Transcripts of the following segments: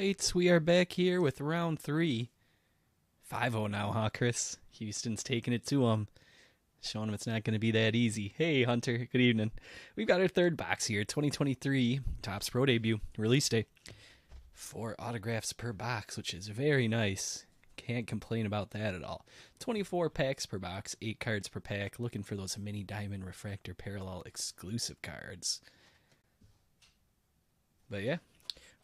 right, we are back here with round 3. 5-0 now, huh, Chris? Houston's taking it to him, showing him it's not going to be that easy. Hey, Hunter, good evening. We've got our third box here, 2023 Topps Pro debut, release day. 4 autographs per box, which is very nice. Can't complain about that at all. 24 packs per box, 8 cards per pack. Looking for those mini diamond refractor parallel exclusive cards. But yeah,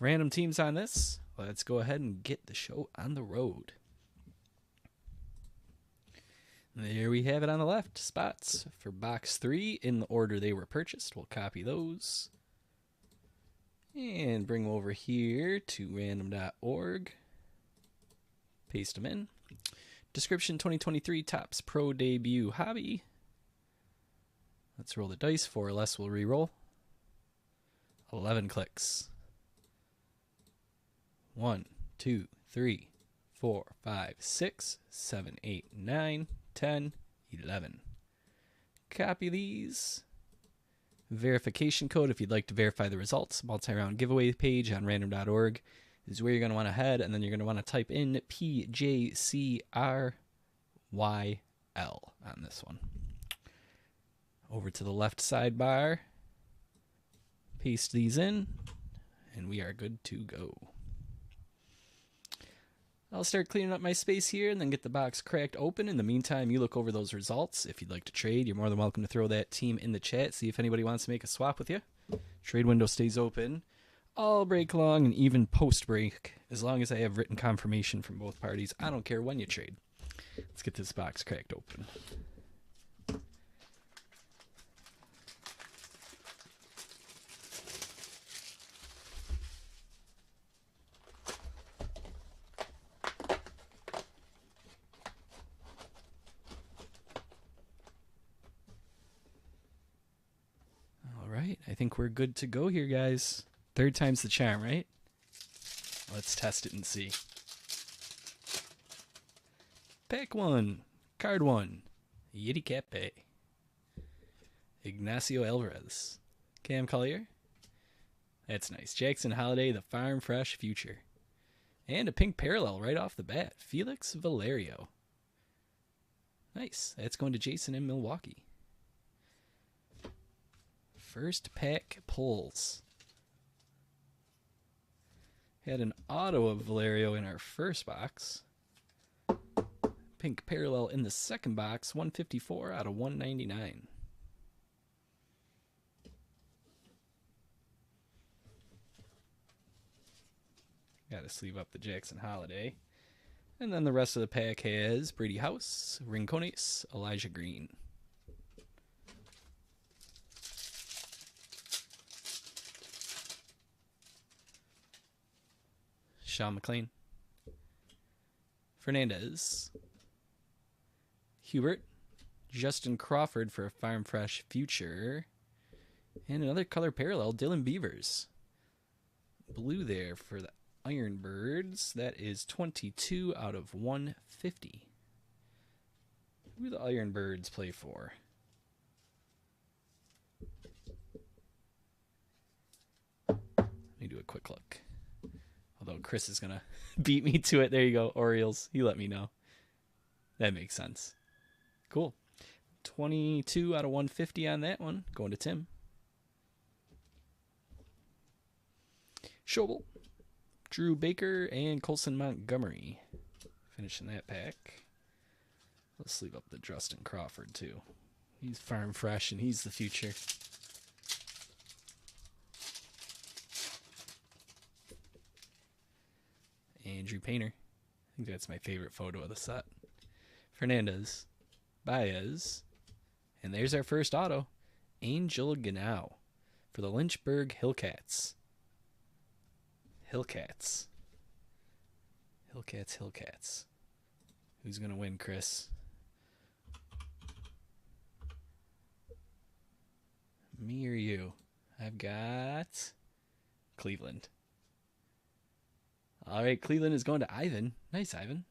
random teams on this. Let's go ahead and get the show on the road. There we have it on the left. Spots for box 3 in the order they were purchased. We'll copy those and bring them over here to random.org. Paste them in. Description: 2023 Topps Pro debut hobby. Let's roll the dice. 4 or less will re-roll. 11 clicks. 1, 2, 3, 4, 5, 6, 7, 8, 9, 10, 11. Copy these. Verification code if you'd like to verify the results. Multi-round giveaway page on random.org is where you're going to want to head, and then you're going to want to type in PJCRYL on this one. Over to the left sidebar. Paste these in, and we are good to go. I'll start cleaning up my space here and then get the box cracked open. In the meantime, you look over those results. If you'd like to trade, you're more than welcome to throw that team in the chat. See if anybody wants to make a swap with you. Trade window stays open all break long and even post break, as long as I have written confirmation from both parties. I don't care when you trade. Let's get this box cracked open. I think we're good to go here, guys. Third time's the charm, right? Let's test it and see. Pack 1, card 1, Yiddy Cape, Ignacio Alvarez, Cam Collier. That's nice. Jackson Holiday, the Farm Fresh Future. And a pink parallel right off the bat. Felix Valerio. Nice. That's going to Jason in Milwaukee. First pack pulls. Had an auto of Valerio in our first box. Pink parallel in the second box. 154 out of 199. Got to sleeve up the Jackson Holiday. And then the rest of the pack has Brady House, Rincones, Elijah Green. Sean McLean, Fernandez, Hubert, Justin Crawford for a Farm Fresh Future, and another color parallel, Dylan Beavers. Blue there for the Ironbirds. That is 22 out of 150. Who do the Ironbirds play for? Let me do a quick look. Although Chris is going to beat me to it. There you go, Orioles. He let me know. That makes sense. Cool. 22 out of 150 on that one. Going to Tim. Schobel, Drew Baker, and Colson Montgomery. Finishing that pack. Let's leave up the Justin Crawford, too. He's Farm Fresh, and he's the future. Andrew Painter. I think that's my favorite photo of the set. Fernandez. Baez. And there's our first auto. Angel Ganau for the Lynchburg Hillcats. Hillcats. Hillcats. Who's going to win, Chris? Me or you? I've got Cleveland. All right, Cleveland is going to Ivan. Nice, Ivan.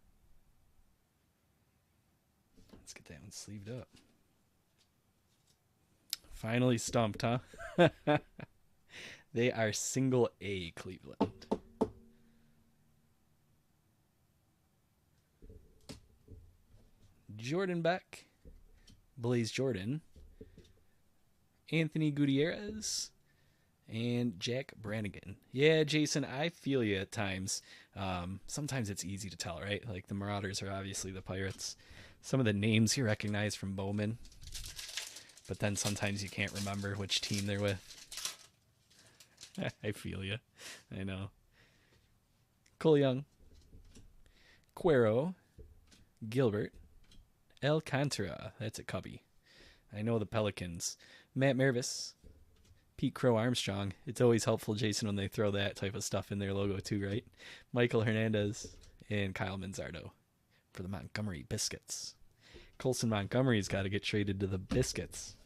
Let's get that one sleeved up. Finally stumped, huh? They are single A Cleveland. Jordan Beck, Blaze Jordan, Anthony Gutierrez, and Jack Brannigan. Yeah, Jason, I feel you at times. Sometimes it's easy to tell, right? Like the Marauders are obviously the Pirates. Some of the names you recognize from Bowman, but then sometimes you can't remember which team they're with. I feel you. I know. Cole Young, Cuero, Gilbert, Alcantara. That's a Cubby. I know the Pelicans. Matt Mervis, Pete Crow Armstrong. It's always helpful, Jason, when they throw that type of stuff in their logo too, right? Michael Hernandez and Kyle Manzardo for the Montgomery Biscuits. Colson Montgomery's got to get traded to the Biscuits.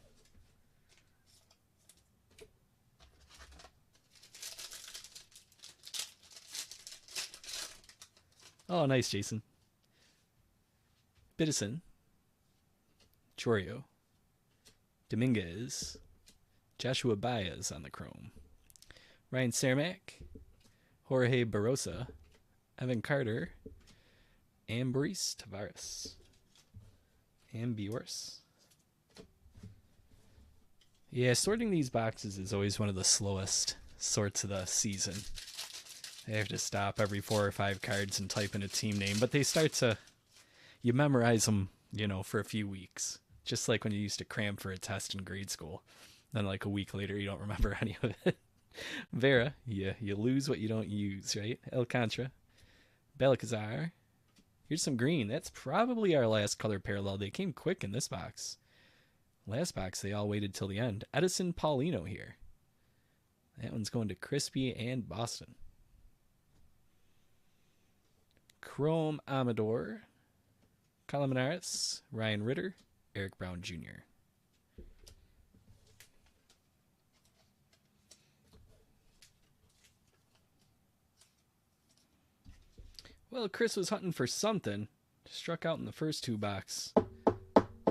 Oh, nice, Jason. Biddison, Chorio, Dominguez, Joshua Baez on the chrome, Ryan Cermak, Jorge Barosa, Evan Carter, and Maurice Tavares. And Bjors. Yeah, sorting these boxes is always one of the slowest sorts of the season. I have to stop every 4 or 5 cards and type in a team name, but they start to, you memorize them, for a few weeks. Just like when you used to cram for a test in grade school. Then like a week later, you don't remember any of it. Vera, you lose what you don't use, right? Alcantara, Balcazar. Here's some green. That's probably our last color parallel. They came quick in this box. Last box, they all waited till the end. Edison Paulino here. That one's going to Crispy and Boston. Chrome Amador, Colmenares, Ryan Ritter, Eric Brown Jr. Well, Chris was hunting for something. Struck out in the first 2 box in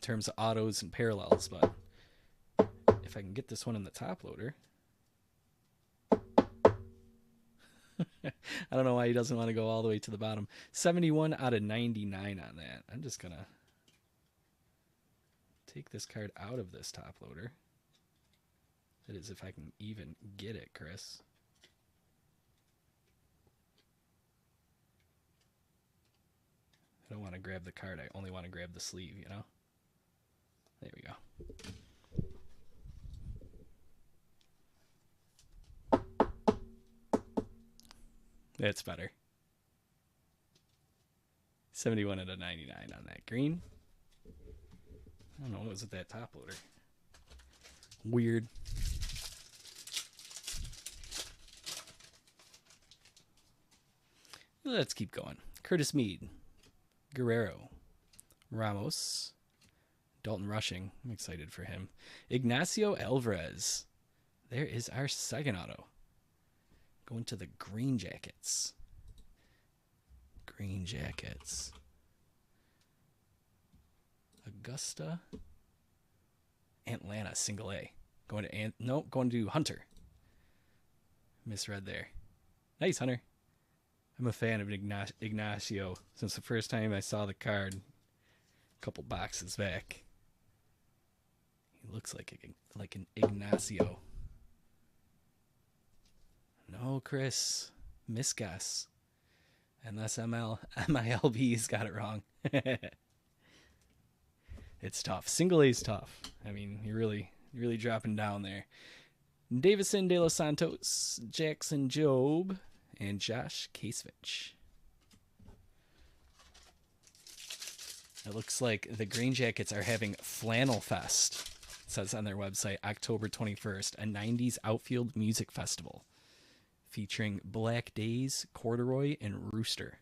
terms of autos and parallels, but if I can get this one in the top loader. I don't know why he doesn't want to go all the way to the bottom. 71 out of 99 on that. I'm just going to take this card out of this top loader. That is, if I can even get it, Chris. I don't want to grab the card. I only want to grab the sleeve, There we go. That's better. 71 out of 99 on that green. I don't know what was at that top loader. Weird. Let's keep going. Curtis Mead, Guerrero, Ramos, Dalton Rushing. I'm excited for him. Ignacio Alvarez. There is our second auto. Going to the Green Jackets. Green Jackets. Augusta. Atlanta, single A. Going to Hunter. Misread there. Nice, Hunter. I'm a fan of Ignacio since the first time I saw the card a couple boxes back. He looks like an Ignacio. No, Chris. Misguess. Unless MILB's got it wrong. It's tough. Single A's tough. I mean, you're really dropping down there. Davison De Los Santos, Jackson Jobe, and Josh Kasevich. It looks like the Green Jackets are having Flannel Fest. It says on their website, October 21st, a 90s outfield music festival featuring Black Days, Corduroy, and Rooster.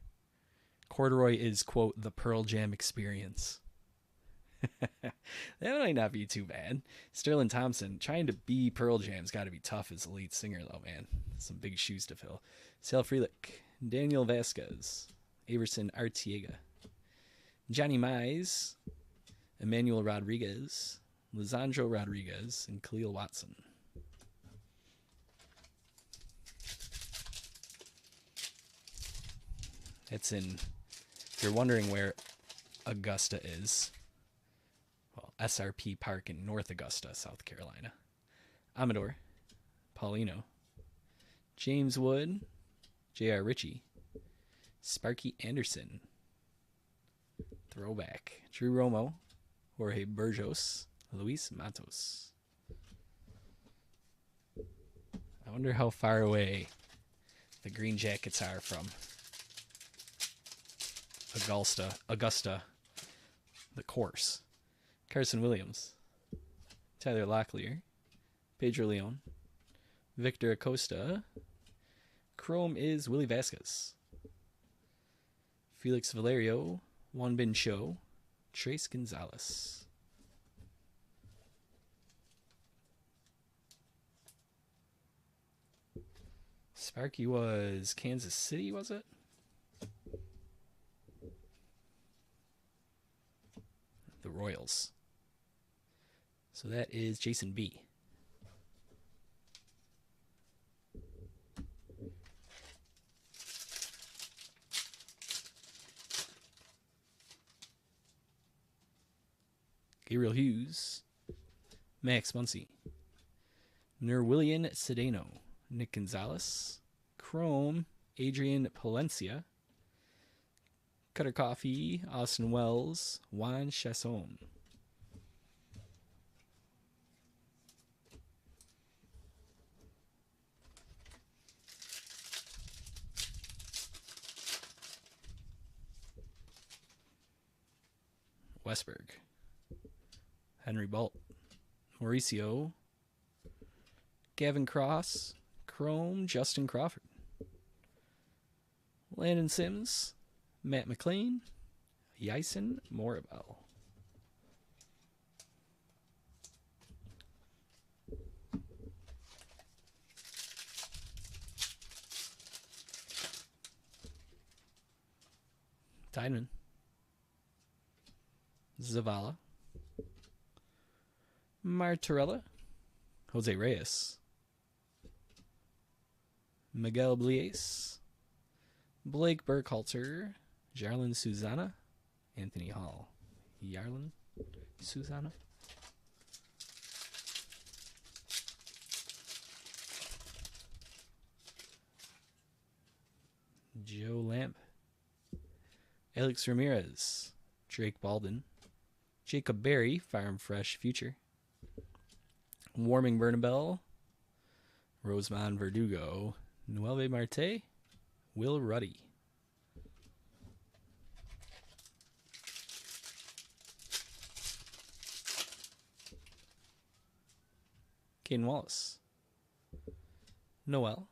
Corduroy is, quote, the Pearl Jam experience. That might not be too bad. Sterling Thompson, trying to be Pearl Jam's got to be tough as a lead singer, though, man. Some big shoes to fill. Sal Frelick, Daniel Vasquez, Averson Artiega, Johnny Mize, Emmanuel Rodriguez, Lisandro Rodriguez, and Khalil Watson. It's in, if you're wondering where Augusta is. Well, SRP Park in North Augusta, South Carolina. Amador, Paulino, James Wood, J.R. Ritchie, Sparky Anderson, throwback, Drew Romo, Jorge Burgos, Luis Matos. I wonder how far away the Green Jackets are from Augusta, the course. Carson Williams, Tyler Locklear, Pedro Leon, Victor Acosta. Chrome is Willie Vasquez, Felix Valerio, Juan Bin Cho, Trace Gonzalez. Sparky was Kansas City, was it? The Royals. So that is Jason B. Gabriel Hughes, Max Muncy, Nerwillian Cedeno, Nick Gonzalez, Chrome, Adrian Palencia, Cutter Coffee, Austin Wells, Juan Chasson. Westberg, Henry Bolt, Mauricio, Gavin Cross, Chrome, Justin Crawford, Landon Sims, Matt McLean, Yison Morabel. Tideman, Zavala, Martorella, Jose Reyes, Miguel Blies, Blake Burkhalter, Jarlin Susanna, Anthony Hall. Yarlin Susanna. Joe Lamp, Alex Ramirez, Drake Baldwin, Jacob Berry, Farm Fresh Future, Warming Bernabel, Rosemond Verdugo, Nueve Marte, Will Ruddy. Caden Wallace, Noel,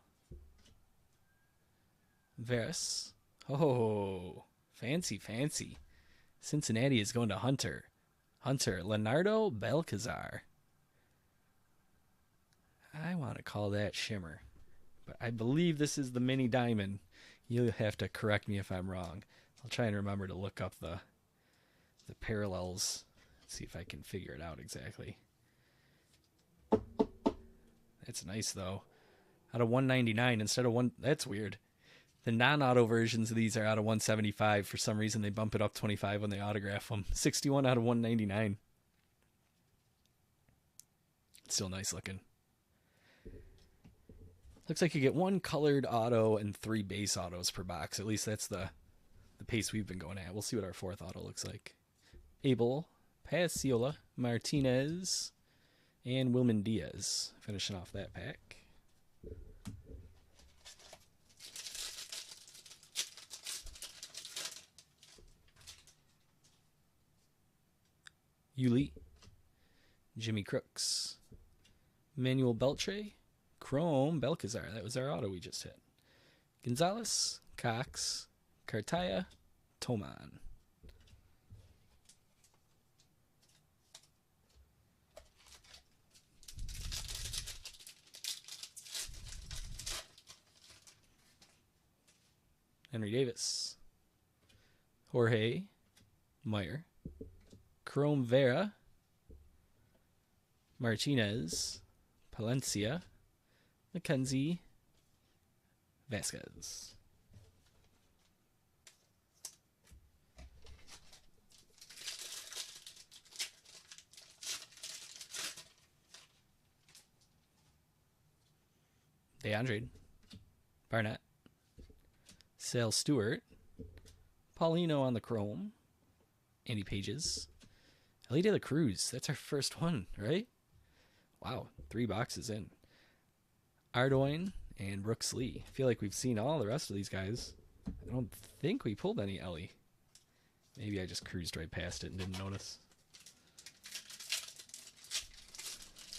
Veras. Oh, fancy, fancy. Cincinnati is going to Hunter. Leonardo Balcazar. I want to call that Shimmer, but I believe this is the mini diamond. You'll have to correct me if I'm wrong. I'll try and remember to look up the parallels, see if I can figure it out exactly. That's nice though. Out of 199 instead of one. That's weird. The non-auto versions of these are out of 175. For some reason, they bump it up 25 when they autograph them. 61 out of 199. Still nice looking. Looks like you get one colored auto and 3 base autos per box. At least that's the pace we've been going at. We'll see what our 4th auto looks like. Abel, Pasiola, Martinez, and Wilman Diaz finishing off that pack. Yuli, Jimmy Crooks, Manuel Beltre, Chrome Balcazar. That was our auto we just hit. Gonzalez, Cox, Cartaya, Toman. Henry Davis, Jorge Meyer, Chrome Vera, Martinez, Palencia, McKenzie, Vasquez. DeAndre, Barnett, Sale Stewart, Paulino on the chrome, Andy Pages, Ellie De La Cruz. That's our first one, right? Wow, 3 boxes in. Ardoin and Brooks Lee. I feel like we've seen all the rest of these guys. I don't think we pulled any Ellie. Maybe I just cruised right past it and didn't notice.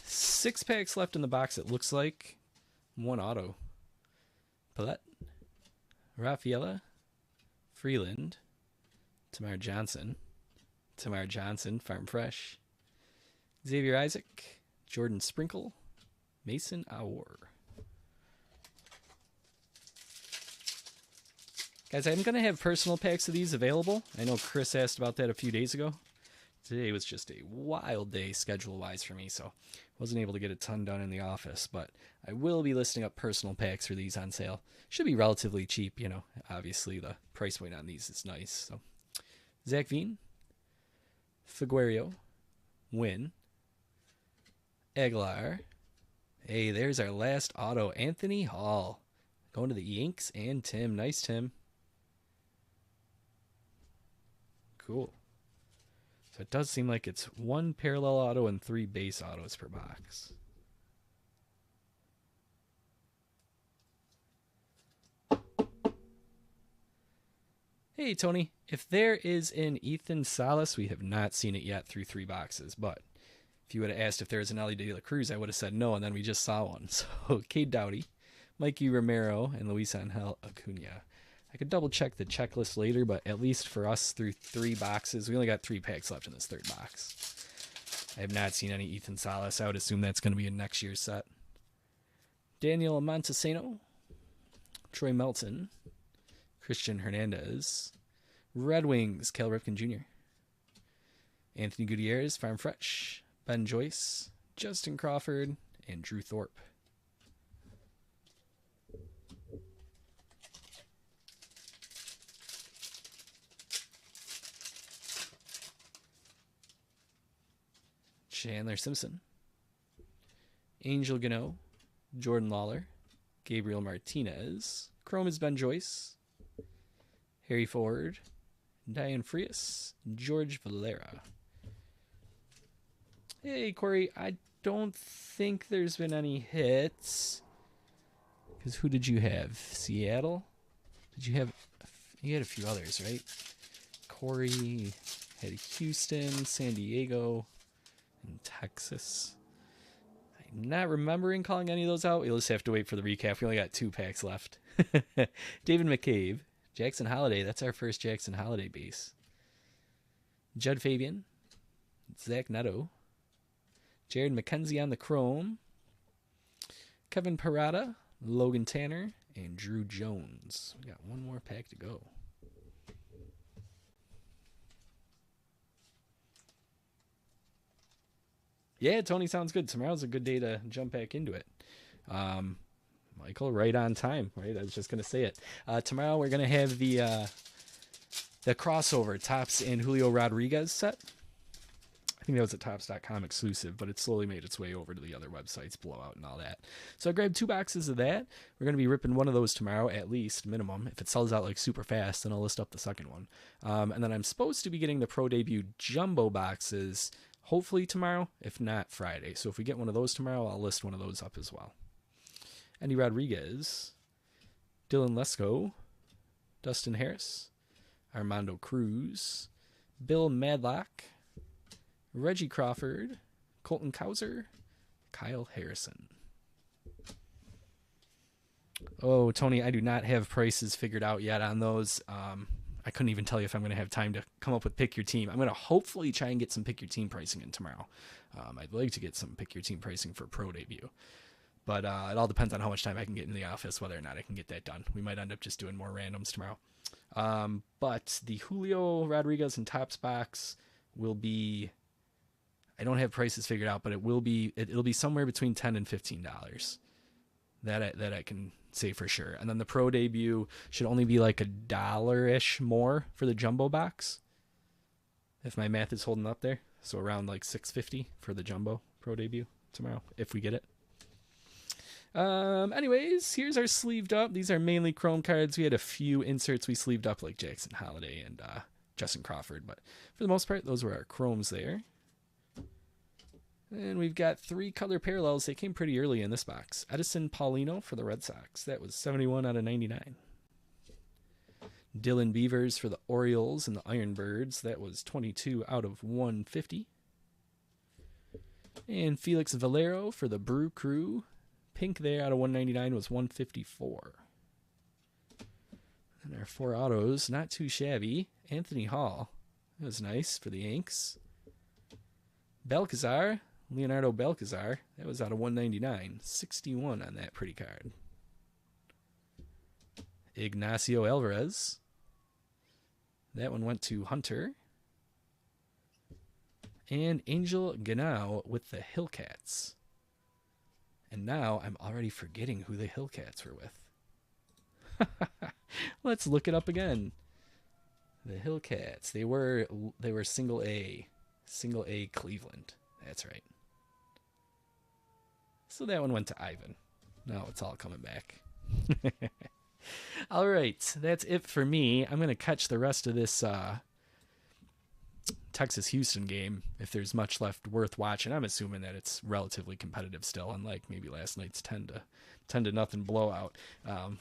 6 packs left in the box, it looks like. 1 auto. Paulette, Rafaela, Freeland, Tamar Johnson, Farm Fresh, Xavier Isaac, Jordan Sprinkle, Mason Aour. Guys, I'm going to have personal packs of these available. I know Chris asked about that a few days ago. Today was just a wild day schedule-wise for me, so wasn't able to get a ton done in the office, but I will be listing up personal packs for these on sale. Should be relatively cheap, you know. Obviously, the price point on these is nice. So, Zach Veen, Figueroa, Wynn, Aguilar. Hey, there's our last auto, Anthony Hall. Going to the Yanks and Tim. Nice, Tim. Cool. So it does seem like it's 1 parallel auto and 3 base autos per box. Hey, Tony. If there is an Ethan Salas, we have not seen it yet through 3 boxes, but if you would have asked if there was an Ellie De La Cruz, I would have said no, and then we just saw one. So, Cade Doughty, Mikey Romero, and Luis Angel Acuna. I could double check the checklist later, but at least for us through 3 boxes, we only got 3 packs left in this 3rd box. I have not seen any Ethan Salas. I would assume that's going to be a next year's set. Daniel Montesano, Troy Melton, Christian Hernandez, Red Wings, Cal Ripken Jr., Anthony Gutierrez, Farm Fresh, Ben Joyce, Justin Crawford, and Drew Thorpe. Chandler Simpson, Angel Gano, Jordan Lawler, Gabriel Martinez, Chrome is Ben Joyce, Harry Ford, Diane Frias, George Valera. Hey, Corey, I don't think there's been any hits. Because who did you have? Seattle? Did you have... You had a few others, right? Corey had Houston, San Diego, and Texas. I'm not remembering calling any of those out. You'll just have to wait for the recap. We only got 2 packs left. David McCabe, Jackson Holiday. That's our first Jackson Holiday base. Judd Fabian, Zach Neto, Jared McKenzie on the chrome, Kevin Parada, Logan Tanner, and Drew Jones. We got 1 more pack to go. Yeah, Tony, sounds good. Tomorrow's a good day to jump back into it. Michael, right on time, right? I was just going to say it. Tomorrow we're going to have the crossover Topps and Julio Rodriguez set. I think that was a Topps.com exclusive, but it slowly made its way over to the other websites, Blowout and all that. So I grabbed 2 boxes of that. We're going to be ripping one of those tomorrow, at least, minimum. If it sells out like super fast, then I'll list up the second one. And then I'm supposed to be getting the Pro Debut Jumbo boxes hopefully tomorrow, if not Friday. So if we get one of those tomorrow, I'll list one of those up as well. Andy Rodriguez, Dylan Lesko, Dustin Harris, Armando Cruz, Bill Madlock, Reggie Crawford, Colton Cowser, Kyle Harrison. Oh, Tony, I do not have prices figured out yet on those. I couldn't even tell you if I'm going to have time to come up with Pick Your Team. I'm going to hopefully try and get some Pick Your Team pricing in tomorrow. I'd like to get some Pick Your Team pricing for Pro Debut. But it all depends on how much time I can get in the office, whether or not I can get that done. We might end up just doing more randoms tomorrow. But the Julio Rodriguez and Topps box will be... I don't have prices figured out, but it'll be somewhere between $10 and $15. That I can say for sure. And then the Pro Debut should only be like $1-ish more for the jumbo box, if my math is holding up there. So around like $6.50 for the jumbo Pro Debut tomorrow, if we get it. Anyways, here's our sleeved up. These are mainly chrome cards. We had a few inserts we sleeved up, like Jackson Holiday and Justin Crawford, but for the most part, those were our chromes there. And we've got 3 color parallels. They came pretty early in this box. Edison Paulino for the Red Sox. That was 71 out of 99. Dylan Beavers for the Orioles and the Ironbirds. That was 22 out of 150. And Felix Valero for the Brew Crew. Pink there out of 199 was 154. And our 4 autos, not too shabby. Anthony Hall. That was nice for the Yanks. Belkazar. Leonardo Belkazar. That was out of 199. 61 on that pretty card. Ignacio Alvarez. That one went to Hunter. And Angel Ganao with the Hillcats. And now I'm already forgetting who the Hillcats were with. Let's look it up again. The Hillcats. They were single A. Single A Cleveland. That's right. So that one went to Ivan. Now it's all coming back. All right, that's it for me. I'm going to catch the rest of this Texas-Houston game if there's much left worth watching. I'm assuming that it's relatively competitive still, unlike maybe last night's 10-0 blowout.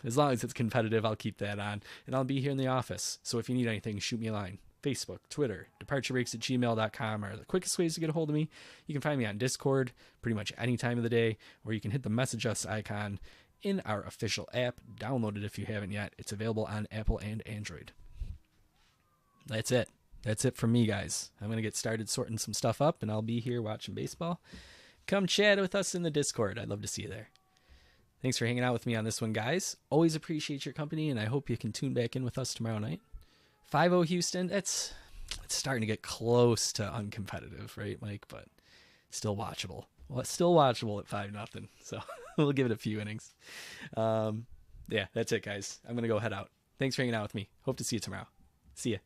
As long as it's competitive, I'll keep that on. And I'll be here in the office. So if you need anything, shoot me a line. Facebook, Twitter, departurebreaks@gmail.com are the quickest ways to get a hold of me. You can find me on Discord pretty much any time of the day, or you can hit the message us icon in our official app. Download it if you haven't yet. It's available on Apple and Android. That's it. That's it from me, guys. I'm going to get started sorting some stuff up, and I'll be here watching baseball. Come chat with us in the Discord. I'd love to see you there. Thanks for hanging out with me on this one, guys. Always appreciate your company, and I hope you can tune back in with us tomorrow night. 5-0 Houston, it's starting to get close to uncompetitive, right, Mike? But still watchable. Well, it's still watchable at 5-0, so we'll give it a few innings. Yeah, that's it, guys. I'm going to go head out. Thanks for hanging out with me. Hope to see you tomorrow. See ya.